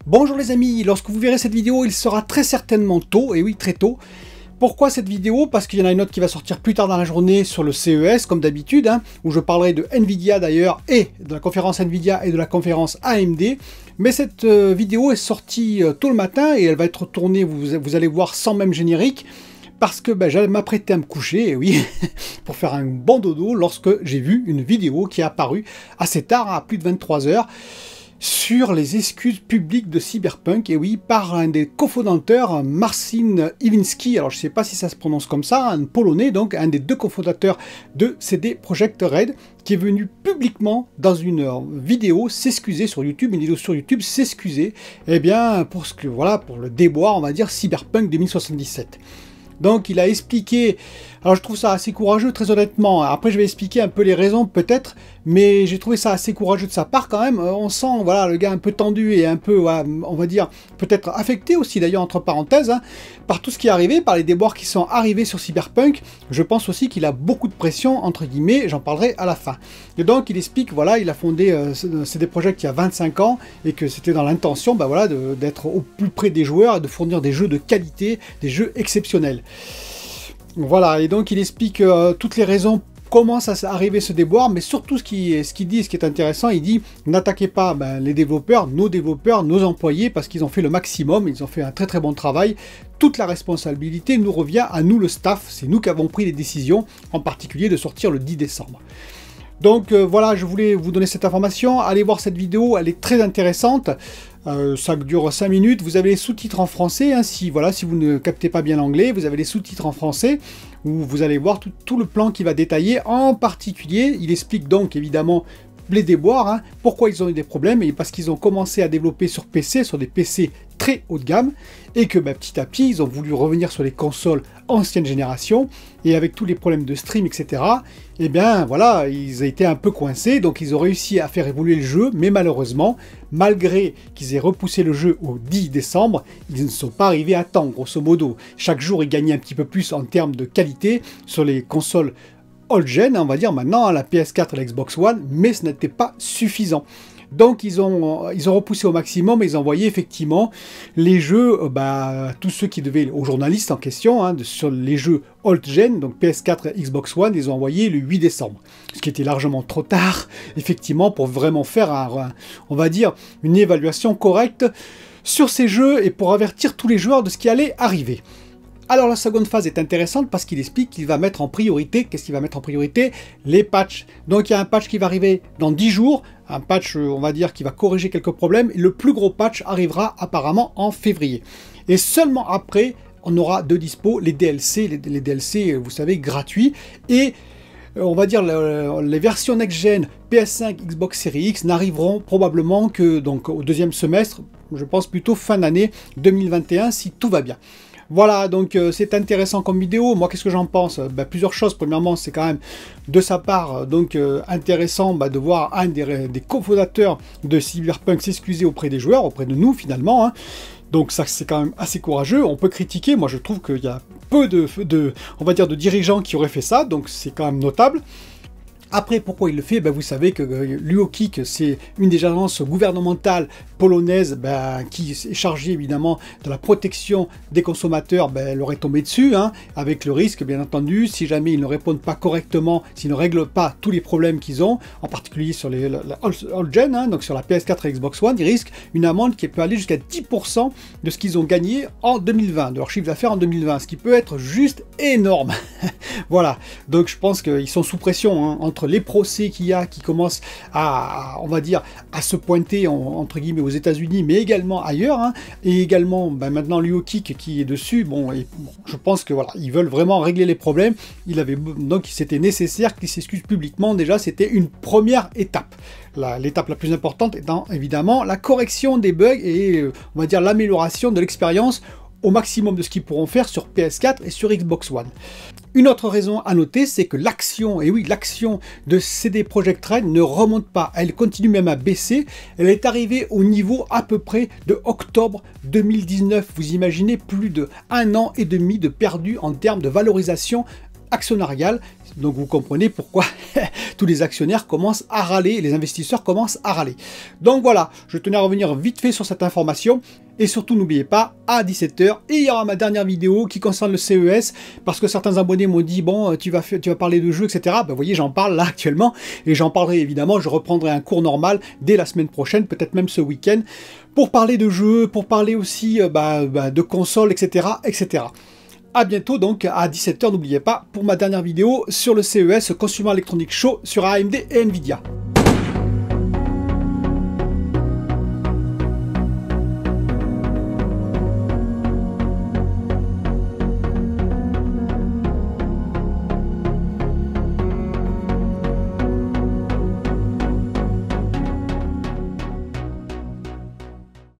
Bonjour les amis, lorsque vous verrez cette vidéo, il sera très certainement tôt, et oui très tôt. Pourquoi cette vidéo? Parce qu'il y en a une autre qui va sortir plus tard dans la journée sur le CES, comme d'habitude, où je parlerai de Nvidia d'ailleurs, et de la conférence Nvidia et de la conférence AMD. Mais cette vidéo est sortie tôt le matin, et elle va être tournée, vous allez voir, sans même générique, parce que j'allais m'apprêter à me coucher, et oui, pour faire un bon dodo, lorsque j'ai vu une vidéo qui est apparue assez tard, à plus de 23 h, sur les excuses publiques de Cyberpunk, et oui, par un des cofondateurs, Marcin Iwinski, alors je ne sais pas si ça se prononce comme ça, un Polonais, donc un des deux cofondateurs de CD Projekt Red, qui est venu publiquement dans une vidéo s'excuser sur YouTube, une vidéo sur YouTube s'excuser, eh bien, pour ce que, voilà, pour le déboire, on va dire, Cyberpunk 2077. Donc il a expliqué, alors je trouve ça assez courageux très honnêtement, après je vais expliquer un peu les raisons peut-être, mais j'ai trouvé ça assez courageux de sa part quand même. On sent voilà, le gars un peu tendu et un peu, voilà, on va dire, peut-être affecté aussi d'ailleurs entre parenthèses, par tout ce qui est arrivé, par les déboires qui sont arrivés sur Cyberpunk. Je pense aussi qu'il a beaucoup de pression entre guillemets, j'en parlerai à la fin. Et donc il explique, voilà, il a fondé CD Projekt il y a 25 ans et que c'était dans l'intention voilà, d'être au plus près des joueurs et de fournir des jeux de qualité, des jeux exceptionnels. Voilà, et donc il explique toutes les raisons, comment ça s'est arrivé ce déboire, mais surtout ce qu'il dit, ce qui est intéressant, il dit n'attaquez pas les développeurs, nos employés, parce qu'ils ont fait le maximum, ils ont fait un très très bon travail. Toute la responsabilité nous revient à nous le staff, c'est nous qui avons pris les décisions, en particulier de sortir le 10 décembre. Donc voilà, je voulais vous donner cette information, allez voir cette vidéo, elle est très intéressante, ça dure 5 minutes, vous avez les sous-titres en français, si vous ne captez pas bien l'anglais, vous avez les sous-titres en français, où vous allez voir tout le plan qui va détailler, en particulier, il explique donc évidemment les déboires, pourquoi ils ont eu des problèmes, et parce qu'ils ont commencé à développer sur PC, sur des PC très haut de gamme, et que petit à petit, ils ont voulu revenir sur les consoles ancienne génération, et avec tous les problèmes de stream, etc., et bien voilà, ils ont été un peu coincés, donc ils ont réussi à faire évoluer le jeu, mais malheureusement, malgré qu'ils aient repoussé le jeu au 10 décembre, ils ne sont pas arrivés à temps, grosso modo. Chaque jour, ils gagnaient un petit peu plus en termes de qualité sur les consoles old-gen, on va dire maintenant, la PS4 et la Xbox One, mais ce n'était pas suffisant. Donc ils ont repoussé au maximum et ils ont envoyé effectivement les jeux, tous ceux qui devaient, aux journalistes en question, sur les jeux old-gen, donc PS4 et Xbox One, ils ont envoyé le 8 décembre. Ce qui était largement trop tard, effectivement, pour vraiment faire, on va dire, une évaluation correcte sur ces jeux et pour avertir tous les joueurs de ce qui allait arriver. Alors la seconde phase est intéressante parce qu'il explique qu'il va mettre en priorité, qu'est-ce qu'il va mettre en priorité? Les patchs. Donc il y a un patch qui va arriver dans 10 jours, un patch on va dire qui va corriger quelques problèmes, et le plus gros patch arrivera apparemment en février. Et seulement après, on aura de dispo les DLC, les DLC vous savez gratuits, et on va dire les versions next-gen PS5, Xbox Series X n'arriveront probablement que donc, au deuxième semestre, je pense plutôt fin d'année 2021 si tout va bien. Voilà, donc c'est intéressant comme vidéo. Moi, qu'est-ce que j'en pense? Plusieurs choses. Premièrement, c'est quand même de sa part intéressant de voir un des cofondateurs de Cyberpunk s'excuser auprès des joueurs, auprès de nous finalement. Donc ça, c'est quand même assez courageux. On peut critiquer. Moi, je trouve qu'il y a peu on va dire, de dirigeants qui auraient fait ça. Donc c'est quand même notable. Après, pourquoi il le fait? Vous savez que l'UOKiK, c'est une des agences gouvernementales polonaises qui est chargée évidemment de la protection des consommateurs. Elle leur est tombée dessus, avec le risque, bien entendu, si jamais ils ne répondent pas correctement, s'ils ne règlent pas tous les problèmes qu'ils ont, en particulier sur la old-gen, donc sur la PS4 et Xbox One, ils risquent une amende qui peut aller jusqu'à 10% de ce qu'ils ont gagné en 2020, de leur chiffre d'affaires en 2020, ce qui peut être juste énorme. Voilà, donc je pense qu'ils sont sous pression, entre les procès qu'il y a qui commencent à, on va dire, à se pointer entre guillemets aux États-Unis, mais également ailleurs, et également maintenant l'UOKiK qui est dessus. Je pense que voilà, ils veulent vraiment régler les problèmes. Donc c'était nécessaire qu'ils s'excusent publiquement. Déjà, c'était une première étape. L'étape la plus importante étant évidemment la correction des bugs et on va dire l'amélioration de l'expérience au maximum de ce qu'ils pourront faire sur PS4 et sur Xbox One. Une autre raison à noter, c'est que l'action, et oui, l'action de CD Projekt Red ne remonte pas, elle continue même à baisser, elle est arrivée au niveau à peu près de octobre 2019. Vous imaginez plus de 1 an et demi de perdu en termes de valorisation actionnariale. Donc vous comprenez pourquoi tous les actionnaires commencent à râler, les investisseurs commencent à râler. Donc voilà, je tenais à revenir vite fait sur cette information. Et surtout, n'oubliez pas, à 17 h, il y aura ma dernière vidéo qui concerne le CES, parce que certains abonnés m'ont dit, bon, tu vas parler de jeux, etc. Ben, vous voyez, j'en parle là actuellement, et j'en parlerai évidemment, je reprendrai un cours normal dès la semaine prochaine, peut-être même ce week-end, pour parler de jeux, pour parler aussi de consoles, etc., etc. A bientôt donc à 17 h, n'oubliez pas, pour ma dernière vidéo sur le CES, Consumer Electronics Show, sur AMD et Nvidia.